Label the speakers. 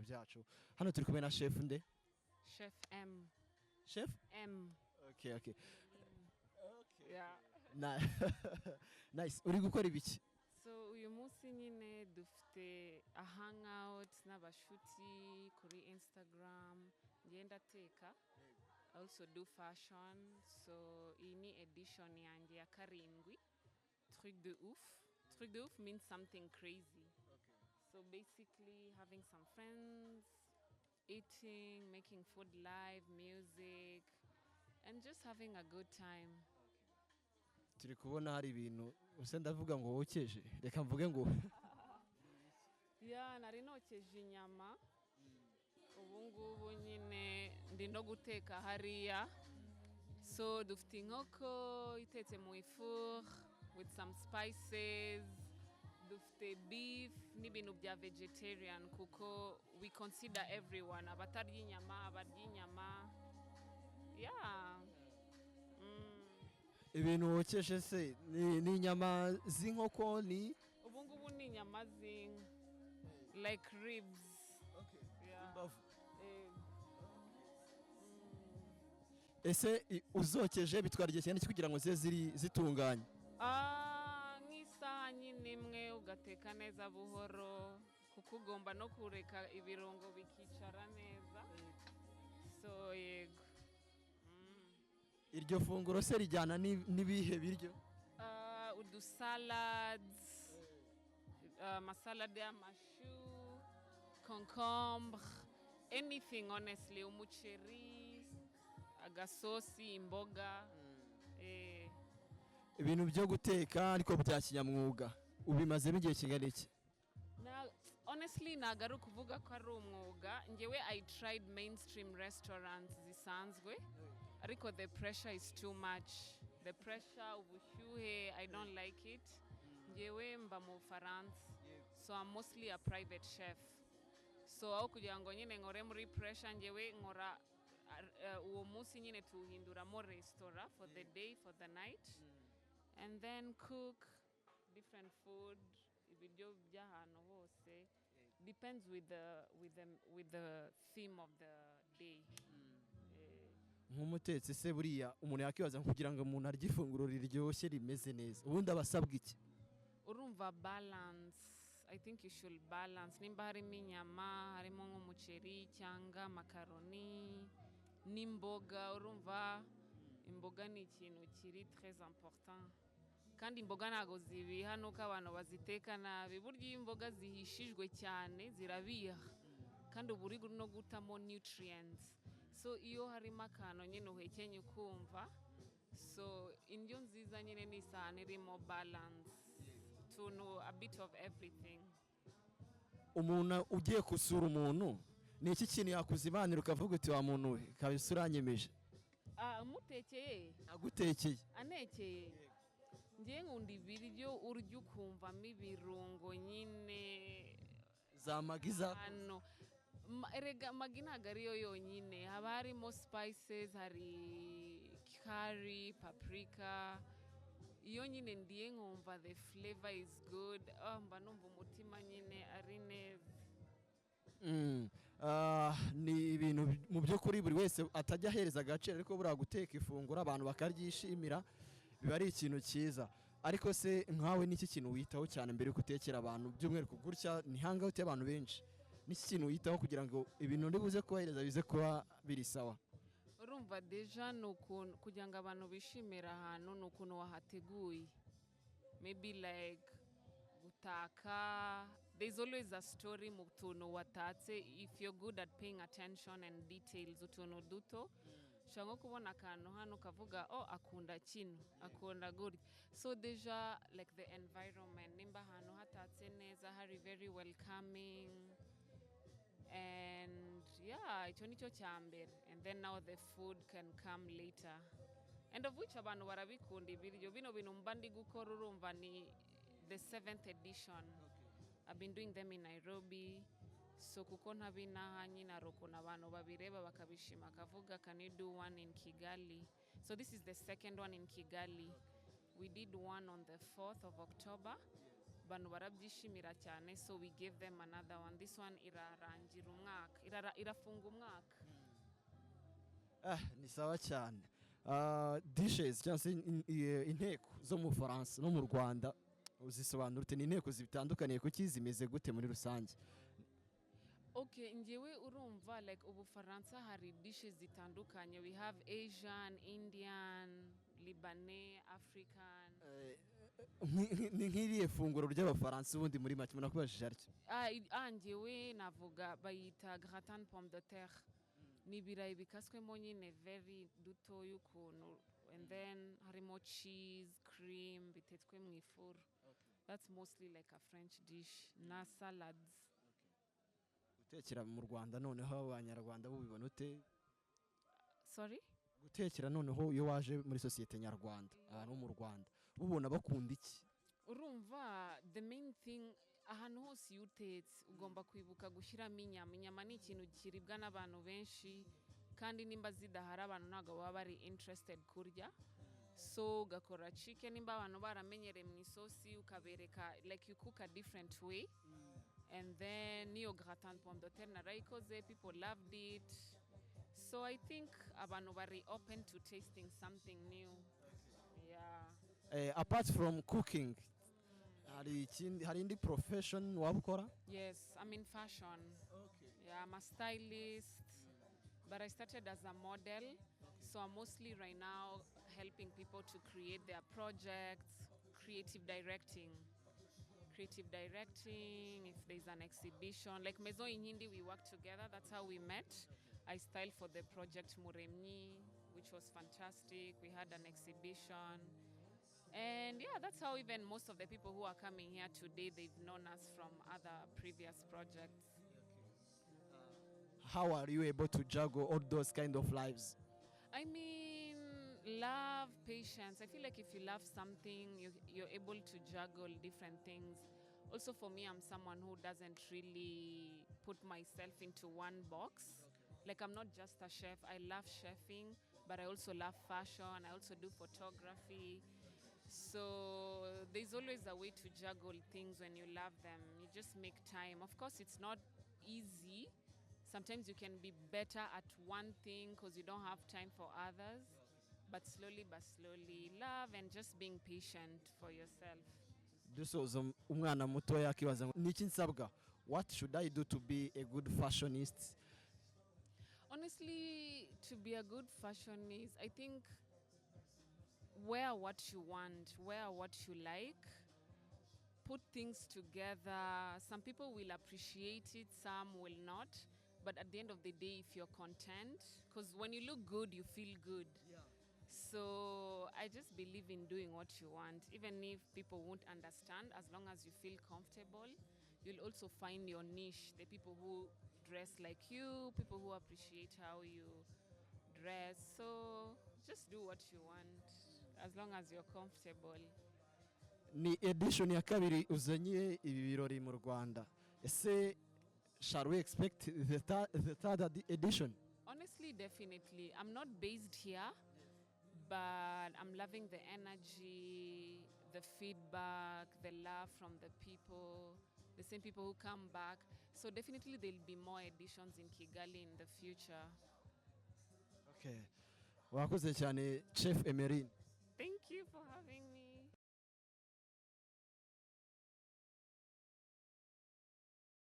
Speaker 1: biganiro byacu hano turi kumwe na chef nde
Speaker 2: Chef M.
Speaker 1: Chef
Speaker 2: M.
Speaker 1: Okay.
Speaker 2: Yeah.
Speaker 1: Nice. Uri gukora ibiki?
Speaker 2: So uyu munsi nyine dufite a hangout n'abashuti kuri Instagram ngenda teka. I also do fashion. So iyi ni edition yanjye ya karindwi. Truc de ouf. Truc de ouf means something crazy.
Speaker 1: Okay.
Speaker 2: So basically having some friends, eating, making food live, music, and just having a good time.
Speaker 1: Turi kubona hari ibintu use ndavuga ngo wokeje reka mvuge ngo
Speaker 2: ya nari nokeje inyama ubu ngubu nyine ndi no guteka hariya so dufite inkoko itetse mu ifu with some spices dufite beef n'ibintu bya vegetarian kuko we consider everyone abatarya inyama abarya inyama yeah
Speaker 1: ibintu wokeje se ni inyama z'inkoko ni
Speaker 2: ubu ngubu ni inyama like ribs.
Speaker 1: Okay.
Speaker 2: Yeah.
Speaker 1: Imbavu. Ese uzokeje bitwara igihe cyane kugira ngo zibe zitunganye
Speaker 2: nk'isaha nyine imwe ugateka neza buhoro kuko ugomba no kureka ibirungo bikicara neza so yego
Speaker 1: iryo funguro se rijyana n'ibihe biryo
Speaker 2: udusalads amasalade y'amashu concombre anything honestly umuceri agasosi imboga
Speaker 1: ibintu byo guteka ariko bya kinyamwuga ubimazemo igihe kingana iki
Speaker 2: honestly nagaru kuvuga ko ari umwuga ngewe I tried mainstream restaurants zisanzwe ariko the pressure is too much the pressure ubushyuhe I don't like it ngewe mba mu Faransa so I'm mostly a private chef so aho kugira ngo nyine nkore muri pressure ngewe nkora uwo munsi nyine tuhinduramo restaurant for the day for the night and then cook different food ibiryo by'ahantu hose depends with the theme of the day.
Speaker 1: Nk'umutetsi se buriya umuntu yakibaza kugira ngo umuntu arye ifunguro riryoshye rimeze neza ubundi abasabwa iki
Speaker 2: urumva balance I think you should balance nimba harimo inyama harimo nk'umuceri cyangwa makaroni n'imboga urumva imboga ni ikintu kiri très important kandi imboga ntago zibiha nuko abantu baziteka nabi burya imboga zihishijwe cyane zirabiha kandi uburi no gutamo nutrients so iyo harimo akantu nyine uhekenye ukumva so indyo nziza nyine ni isahani irimo balance to know a bit of everything.
Speaker 1: Umuntu ugiye kusura umuntu ni iki kintu yakuzibanira ukavuga uti wa muntu we kabisa uranyemeje
Speaker 2: umutekeye
Speaker 1: agutekeye
Speaker 2: anekeye ngiye nkunda ibiryo urya ukumvamo ibirungo nyine
Speaker 1: za magiza
Speaker 2: hano erega magi ntabwo ariyo yonyine haba harimo spices hari curry paprika iyo nyine ndiye nkumva the flavor is good mba numva umutima nyine ari neza
Speaker 1: ni ibintu mu by'ukuri buri wese atajya ahereza agaciro ariko buriya guteka ifunguro abantu bakaryishimira biba ari ikintu cyiza ariko se nkawe n'iki kintu witaho cyane mbere yo gutekera abantu by'umwihariko gutya ni hangout y'abantu benshi n'iki kintu witaho kugira ngo ibintu ndibuze kubahereza bize kuba biri sawa
Speaker 2: urumva deja nukuntu kugira ngo abantu bishimira ahantu nukuntu wahateguye maybe like gutaka there's always a story mu tuntu watatse if you're good at paying attention and details utuntu duto shanga kubona akantu hano kavuga akunda kino akunda gutya so deja like the environment nimba ahantu hatatse neza hari very welcoming and yeah icyo nicyo cyambere and then now the food can come later and of which abantu barabikunda ibiryo bino bintu mba ndi gukora urumva ni the 7th edition. I've been doing them in Nairobi so kuko ntabinaha nyine arokona abantu babireba bakabishima kavuga can you do one in Kigali so this is the second one in Kigali we did one on the 4th of October abantu barabyishimira cyane so we gave them another one this one irarangira umwaka irafunga umwaka.
Speaker 1: Ni sawa cyane. Dishes cyangwa se inteko zo mu Faransa no mu Rwanda uzisobanura ute? Ni inteko zitandukaniye kuki zimeze gute muri rusange?
Speaker 2: Okay, njyewe urumva like Ubufaransa hari dishes zitandukanye. We have Asian, Indian, Lebanese, African.
Speaker 1: Ni nk'iriye funguro ry'Abafaransa ubundi muri make munakubajije aryo?
Speaker 2: Njyewe navuga bayita gratin pomme de terre. Ni ibirayi bikaswemo nyine very duto y'ukuntu, and then harimo cheese, cream, bitetswe mu ifuru. That's mostly like a French dish. Na salads.
Speaker 1: Gutekera mu Rwanda noneho abanyarwanda bubibona ute?
Speaker 2: Sorry?
Speaker 1: Gutekera noneho iyo waje muri societe nyarwanda ahantu mu Rwanda ubona bakunda iki?
Speaker 2: Urumva the main thing ahantu hose iyo utetse ugomba kwibuka gushyiramo inyama. Inyama ni ikintu kiribwa n'abantu benshi, kandi nimba zidahari abantu ntabwo baba bari interested kurya. So ugakora chicken, nimba abantu baramenyereye mu isosi ukabereka like you cook a different way. And then niyo gratin pomme de terre narayikoze, people loved it. So I think abantu bari open to tasting something new. Yeah.
Speaker 1: Apart from cooking, hari indi profession wabukora?
Speaker 2: Yes, I'm in fashion.
Speaker 1: Okay.
Speaker 2: Yeah, I'm a stylist, but I started as a model. So I'm mostly right now helping people to create their projects, creative directing. If there's an exhibition, like Maison Inyindi, we work together. That's how we met. I styled for the project Muremni, which was fantastic. We had an exhibition. And yeah, that's how even most of the people who are coming here today, they've known us from other previous projects.
Speaker 1: How are you able to juggle all those kind of lives?
Speaker 2: I mean, love, patience. I feel like if you love something, you're able to juggle different things. Also for me, I'm someone who doesn't really put myself into one box. Like I'm not just a chef. I love chefing, but I also love fashion. I also do photography. So there's always a way to juggle things when you love them. You just make time. Of course, it's not easy. Sometimes you can be better at one thing because you don't have time for others. But slowly, love and just being patient for yourself.
Speaker 1: Dusoza umwana muto yakibaza ngo niki nsabwa? What should I do to be a good fashionist?
Speaker 2: Honestly, to be a good fashionist, I think wear what you want, wear what you like, put things together. Some people will appreciate it, some will not. But at the end of the day, if you're content, because when you look good, you feel good.
Speaker 1: Yeah.
Speaker 2: So I just believe in doing what you want. Even if people won't understand, as long as you feel comfortable, you'll also find your niche. The people who dress like you, people who appreciate how you dress. So just do what you want, as long as you're comfortable.
Speaker 1: Ni edition ya kabiri uzanye ibi birori mu Rwanda. Ese shall we expect the third edition?
Speaker 2: Honestly, definitely. I'm not based here, but I'm loving the energy, the feedback, the love from the people, the same people who come back. So definitely there'll be more editions in Kigali in the future.
Speaker 1: Okay. Wakoze cyane Chef Emelyne.